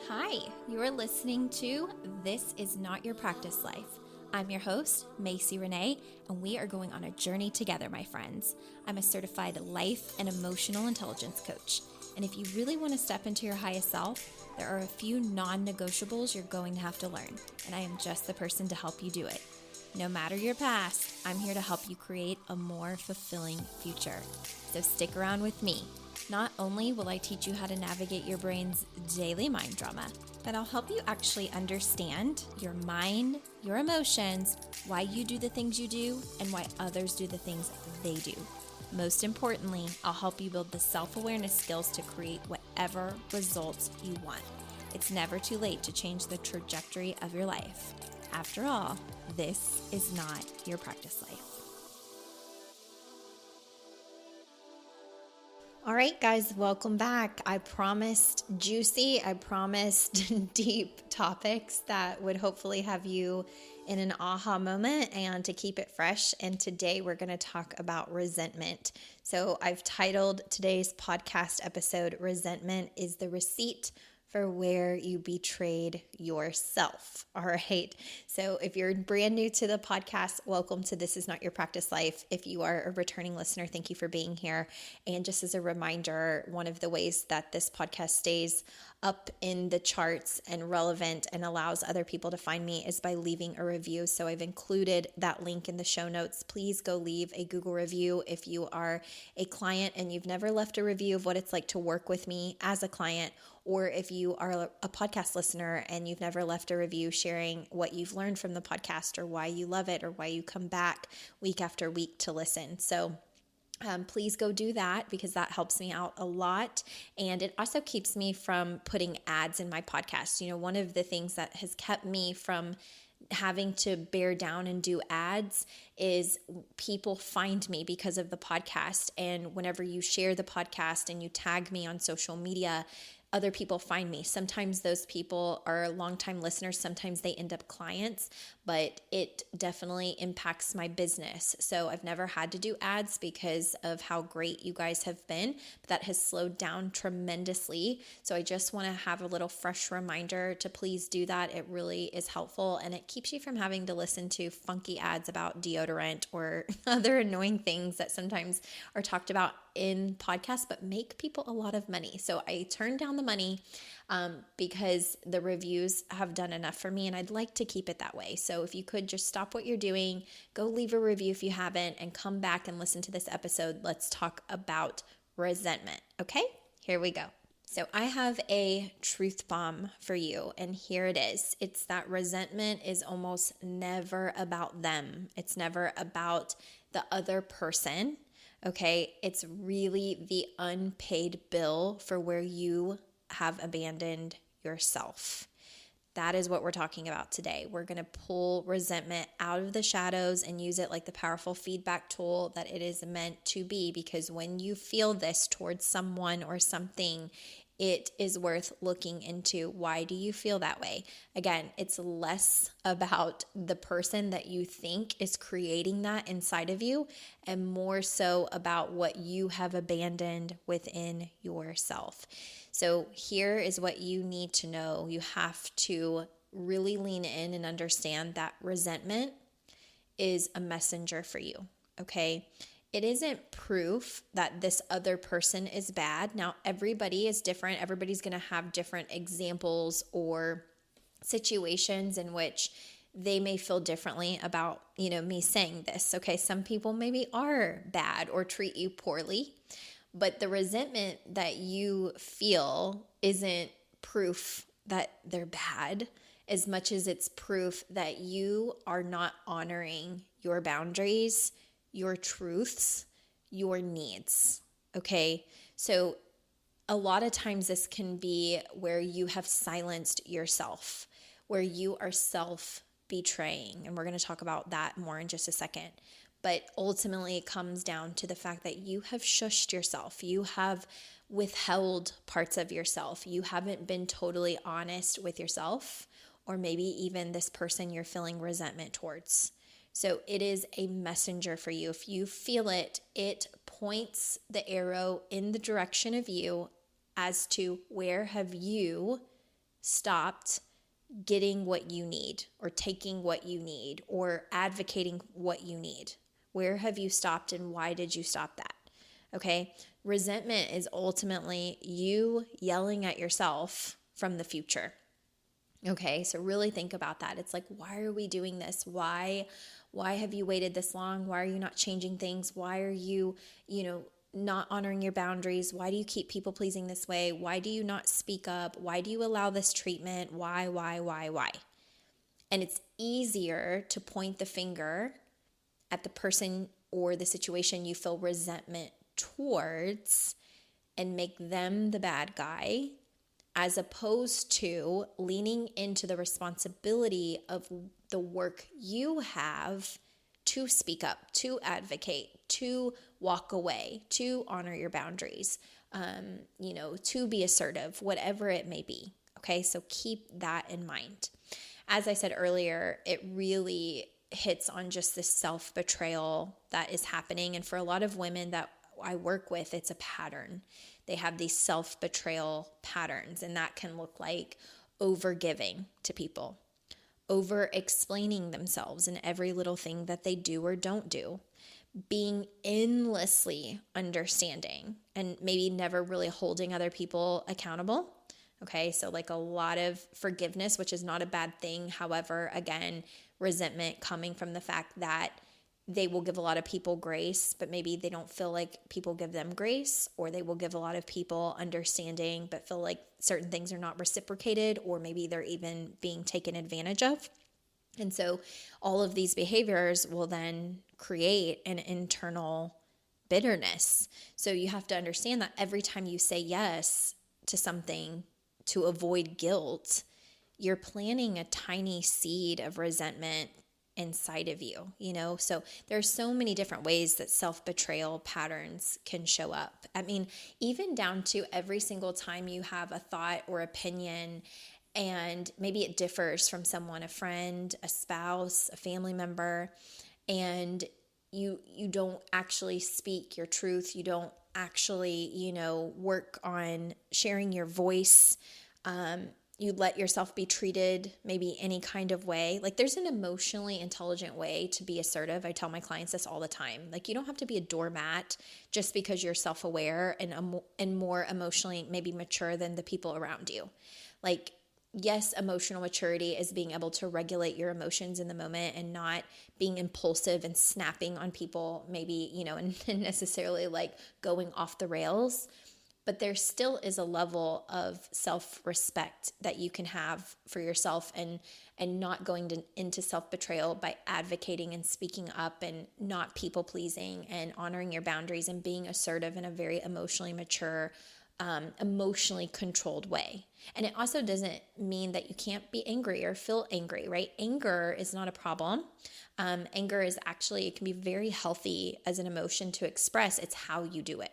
Hi, you're listening to This Is Not Your Practice Life. I'm your host, Macy Renee, and we are going on a journey together, my friends. I'm a certified life and emotional intelligence coach. And if you really want to step into your highest self, there are a few non-negotiables you're going to have to learn, and I am just the person to help you do it. No matter your past, I'm here to help you create a more fulfilling future. So stick around with me. Not only will I teach you how to navigate your brain's daily mind drama, but I'll help you actually understand your mind, your emotions, why you do the things you do, and why others do the things they do. Most importantly, I'll help you build the self-awareness skills to create whatever results you want. It's never too late to change the trajectory of your life. After all, this is not your practice life. All right, guys, welcome back. I promised juicy, I promised deep topics that would hopefully have you in an aha moment and to keep it fresh. And today we're going to talk about resentment. So I've titled today's podcast episode, Resentment is the Receipt for Where You Betrayed Yourself. All right. So if you're brand new to the podcast, welcome to This Is Not Your Practice Life. If you are a returning listener, thank you for being here. And just as a reminder, one of the ways that this podcast stays up in the charts and relevant and allows other people to find me is by leaving a review. So I've included that link in the show notes. Please go leave a Google review if you are a client and you've never left a review of what it's like to work with me as a client, or if you are a podcast listener and you've never left a review sharing what you've learned from the podcast or why you love it or why you come back week after week to listen. So please go do that because that helps me out a lot. And it also keeps me from putting ads in my podcast. You know, one of the things that has kept me from having to bear down and do ads is people find me because of the podcast. And whenever you share the podcast and you tag me on social media, other people find me. Sometimes those people are longtime listeners. Sometimes they end up clients, but it definitely impacts my business. So I've never had to do ads because of how great you guys have been, but that has slowed down tremendously. So I just want to have a little fresh reminder to please do that. It really is helpful and it keeps you from having to listen to funky ads about deodorant or other annoying things that sometimes are talked about in podcasts, but make people a lot of money. So I turned down the money because the reviews have done enough for me and I'd like to keep it that way. So if you could just stop what you're doing, go leave a review if you haven't, and come back and listen to this episode. Let's talk about resentment. Okay, here we go. So I have a truth bomb for you, and here it is. It's that resentment is almost never about them. It's never about the other person. Okay, it's really the unpaid bill for where you have abandoned yourself. That is what we're talking about today. We're going to pull resentment out of the shadows and use it like the powerful feedback tool that it is meant to be, because when you feel this towards someone or something, it is worth looking into. Why do you feel that way? Again, it's less about the person that you think is creating that inside of you and more so about what you have abandoned within yourself. So here is what you need to know. You have to really lean in and understand that resentment is a messenger for you, okay? It isn't proof that this other person is bad. Now, everybody is different. Everybody's going to have different examples or situations in which they may feel differently about, me saying this. Okay, some people maybe are bad or treat you poorly, but the resentment that you feel isn't proof that they're bad as much as it's proof that you are not honoring your boundaries, your truths, your needs, okay? So a lot of times this can be where you have silenced yourself, where you are self-betraying, and we're going to talk about that more in just a second. But ultimately it comes down to the fact that you have shushed yourself. You have withheld parts of yourself. You haven't been totally honest with yourself, or maybe even this person you're feeling resentment towards. So it is a messenger for you. If you feel it, it points the arrow in the direction of you as to where have you stopped getting what you need or taking what you need or advocating what you need? Where have you stopped and why did you stop that? Okay. Resentment is ultimately you yelling at yourself from the future. Okay. So really think about that. It's like, why are we doing this? Why have you waited this long? Why are you not changing things? Why are you, not honoring your boundaries? Why do you keep people pleasing this way? Why do you not speak up? Why do you allow this treatment? Why? And it's easier to point the finger at the person or the situation you feel resentment towards and make them the bad guy, as opposed to leaning into the responsibility of the work you have to speak up, to advocate, to walk away, to honor your boundaries, to be assertive, whatever it may be. Okay, so keep that in mind. As I said earlier, it really hits on just this self-betrayal that is happening. And for a lot of women that I work with, it's a pattern. They have these self-betrayal patterns, and that can look like over-giving to people, over-explaining themselves in every little thing that they do or don't do, being endlessly understanding and maybe never really holding other people accountable. Okay, so like a lot of forgiveness, which is not a bad thing. However, again, resentment coming from the fact that they will give a lot of people grace, but maybe they don't feel like people give them grace, or they will give a lot of people understanding, but feel like certain things are not reciprocated, or maybe they're even being taken advantage of. And so all of these behaviors will then create an internal bitterness. So you have to understand that every time you say yes to something to avoid guilt, you're planting a tiny seed of resentment inside of you, So there's so many different ways that self-betrayal patterns can show up. I mean, even down to every single time you have a thought or opinion, and maybe it differs from someone, a friend, a spouse, a family member, and you don't actually speak your truth. You don't actually, work on sharing your voice. You let yourself be treated maybe any kind of way. Like, there's an emotionally intelligent way to be assertive. I tell my clients this all the time. Like, you don't have to be a doormat just because you're self-aware and more emotionally maybe mature than the people around you. Like, yes, emotional maturity is being able to regulate your emotions in the moment and not being impulsive and snapping on people, maybe, and necessarily like going off the rails. But there still is a level of self-respect that you can have for yourself, and not going into self-betrayal by advocating and speaking up and not people-pleasing and honoring your boundaries and being assertive in a very emotionally mature, emotionally controlled way. And it also doesn't mean that you can't be angry or feel angry, right? Anger is not a problem. Anger is actually, it can be very healthy as an emotion to express. It's how you do it.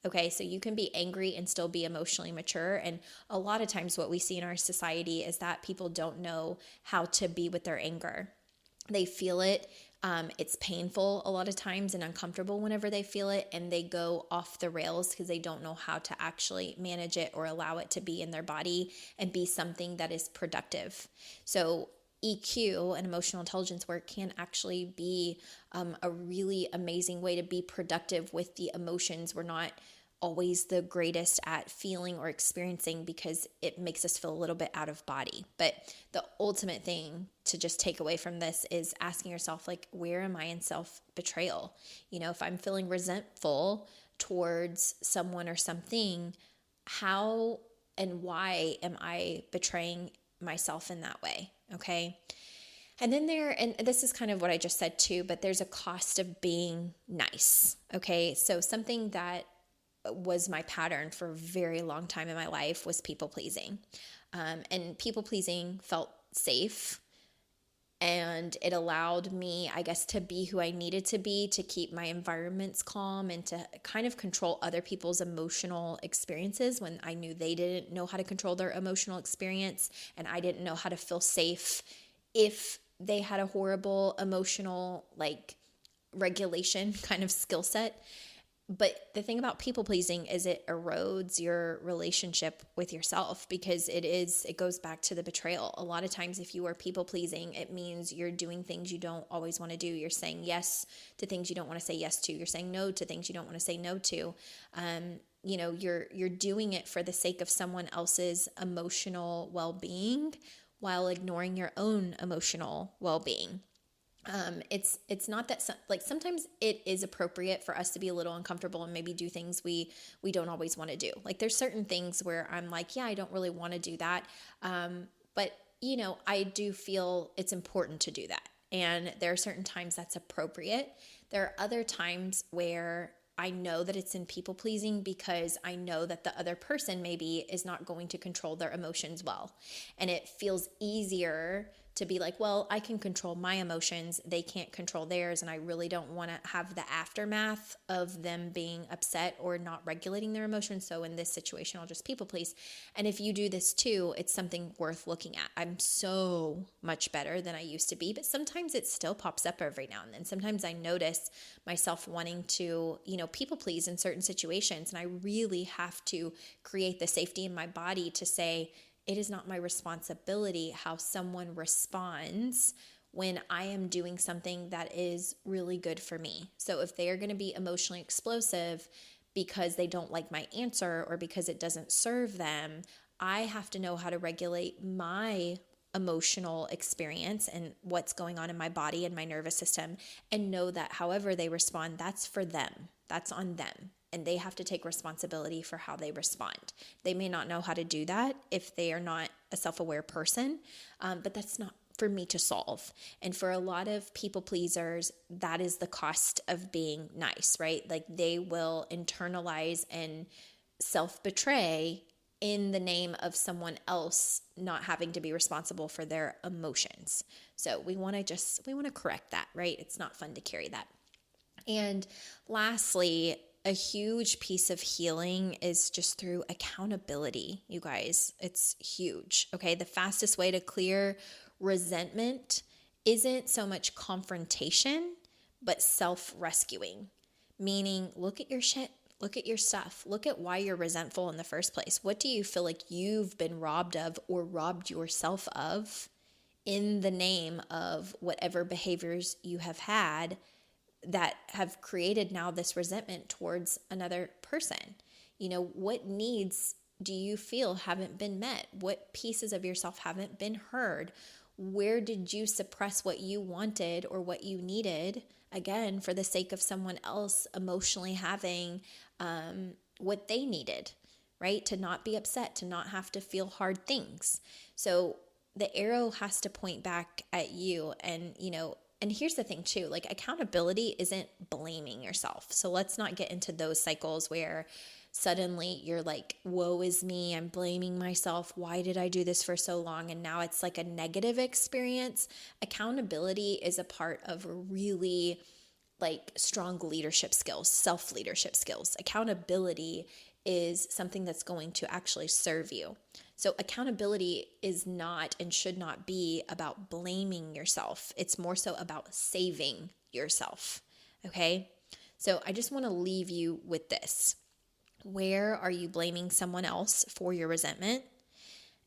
Okay, so you can be angry and still be emotionally mature. And a lot of times what we see in our society is that people don't know how to be with their anger. They feel it. It's painful a lot of times and uncomfortable whenever they feel it, and they go off the rails because they don't know how to actually manage it or allow it to be in their body and be something that is productive. So EQ and emotional intelligence work can actually be a really amazing way to be productive with the emotions we're not always the greatest at feeling or experiencing, because it makes us feel a little bit out of body. But the ultimate thing to just take away from this is asking yourself, like, where am I in self-betrayal? If I'm feeling resentful towards someone or something, how and why am I betraying myself in that way? Okay. And then and this is kind of what I just said too, but there's a cost of being nice. Okay. So something that was my pattern for a very long time in my life was people pleasing. And people pleasing felt safe, and it allowed me, I guess, to be who I needed to be, to keep my environments calm and to kind of control other people's emotional experiences when I knew they didn't know how to control their emotional experience, and I didn't know how to feel safe if they had a horrible emotional, regulation kind of skill set. But the thing about people pleasing is it erodes your relationship with yourself, because it goes back to the betrayal. A lot of times, if you are people pleasing, it means you're doing things you don't always want to do. You're saying yes to things you don't want to say yes to. You're saying no to things you don't want to say no to. You're doing it for the sake of someone else's emotional well-being while ignoring your own emotional well-being. It's not that sometimes it is appropriate for us to be a little uncomfortable and maybe do things we don't always want to do. Like there's certain things where I'm like, yeah, I don't really want to do that. But I do feel it's important to do that. And there are certain times that's appropriate. There are other times where I know that it's in people pleasing because I know that the other person maybe is not going to control their emotions well. And it feels easier to be like, well, I can control my emotions, they can't control theirs, and I really don't want to have the aftermath of them being upset or not regulating their emotions. So in this situation, I'll just people please. And if you do this too, it's something worth looking at. I'm so much better than I used to be, but sometimes it still pops up every now and then. Sometimes I notice myself wanting to, people please in certain situations, and I really have to create the safety in my body to say, it is not my responsibility how someone responds when I am doing something that is really good for me. So if they are going to be emotionally explosive because they don't like my answer or because it doesn't serve them, I have to know how to regulate my emotional experience and what's going on in my body and my nervous system, and know that however they respond, that's for them. That's on them. And they have to take responsibility for how they respond. They may not know how to do that if they are not a self-aware person, but that's not for me to solve. And for a lot of people pleasers, that is the cost of being nice, right? Like they will internalize and self-betray in the name of someone else not having to be responsible for their emotions. So we want to correct that, right? It's not fun to carry that. And lastly, a huge piece of healing is just through accountability, you guys. It's huge. Okay. The fastest way to clear resentment isn't so much confrontation, but self-rescuing, meaning look at your shit, look at your stuff, look at why you're resentful in the first place. What do you feel like you've been robbed of or robbed yourself of in the name of whatever behaviors you have had that have created now this resentment towards another person? What needs do you feel haven't been met? What pieces of yourself haven't been heard? Where did you suppress what you wanted or what you needed, again, for the sake of someone else emotionally having what they needed, right? To not be upset, to not have to feel hard things. So the arrow has to point back at you. And here's the thing too, like accountability isn't blaming yourself. So let's not get into those cycles where suddenly you're like, woe is me, I'm blaming myself. Why did I do this for so long? And now it's like a negative experience. Accountability is a part of really like strong leadership skills, self-leadership skills. Accountability is something that's going to actually serve you. So accountability is not and should not be about blaming yourself. It's more so about saving yourself. Okay? So I just want to leave you with this. Where are you blaming someone else for your resentment,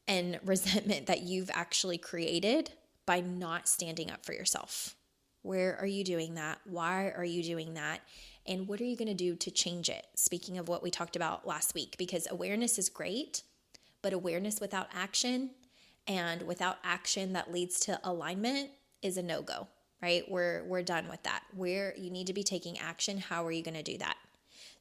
and resentment that you've actually created by not standing up for yourself? Where are you doing that? Why are you doing that? And what are you going to do to change it? Speaking of what we talked about last week, because awareness is great, but awareness without action and without action that leads to alignment is a no-go, right? We're done with that. Where you need to be taking action, how are you going to do that?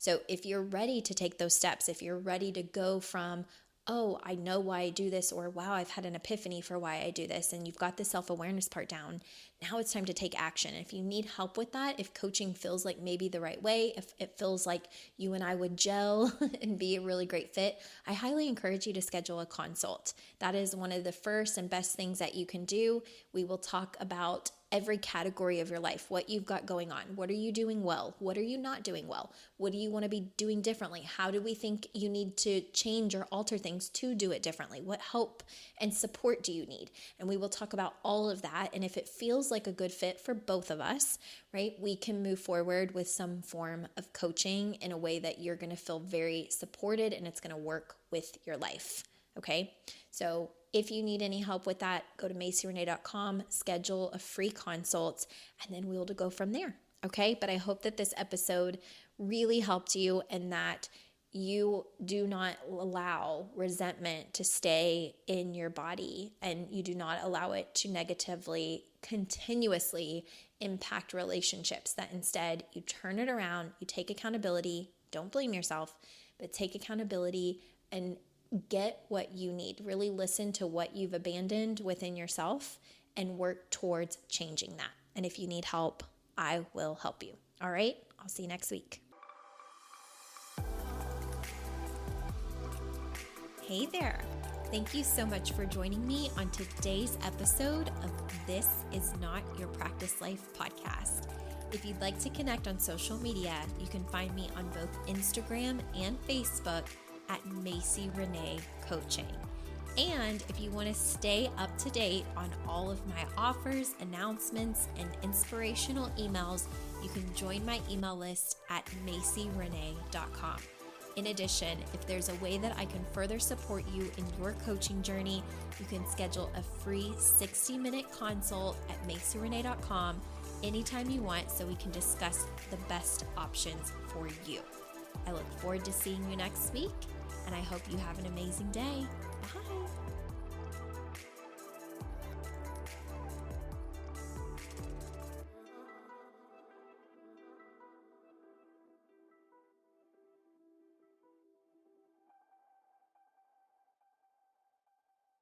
So if you're ready to take those steps, if you're ready to go from, oh, I know why I do this, or wow, I've had an epiphany for why I do this, and you've got the self-awareness part down, now it's time to take action. If you need help with that, if coaching feels like maybe the right way, if it feels like you and I would gel and be a really great fit, I highly encourage you to schedule a consult. That is one of the first and best things that you can do. We will talk about every category of your life, what you've got going on. What are you doing well? What are you not doing well? What do you want to be doing differently? How do we think you need to change or alter things to do it differently? What help and support do you need? And we will talk about all of that. And if it feels like a good fit for both of us, right, we can move forward with some form of coaching in a way that you're going to feel very supported and it's going to work with your life. Okay, so if you need any help with that, go to MacyRenee.com, schedule a free consult, and then we'll go from there. Okay, but I hope that this episode really helped you and that you do not allow resentment to stay in your body and you do not allow it to negatively, continuously impact relationships, that instead you turn it around, you take accountability, don't blame yourself, but take accountability and get what you need. Really listen to what you've abandoned within yourself and work towards changing that. And if you need help, I will help you. All right? I'll see you next week. Hey there. Thank you so much for joining me on today's episode of This Is Not Your Practice Life podcast. If you'd like to connect on social media, you can find me on both Instagram and Facebook at Macy Renee Coaching. And if you want to stay up to date on all of my offers, announcements, and inspirational emails, you can join my email list at MacyRenee.com. In addition, if there's a way that I can further support you in your coaching journey, you can schedule a free 60-minute consult at MacyRenee.com anytime you want so we can discuss the best options for you. I look forward to seeing you next week, and I hope you have an amazing day.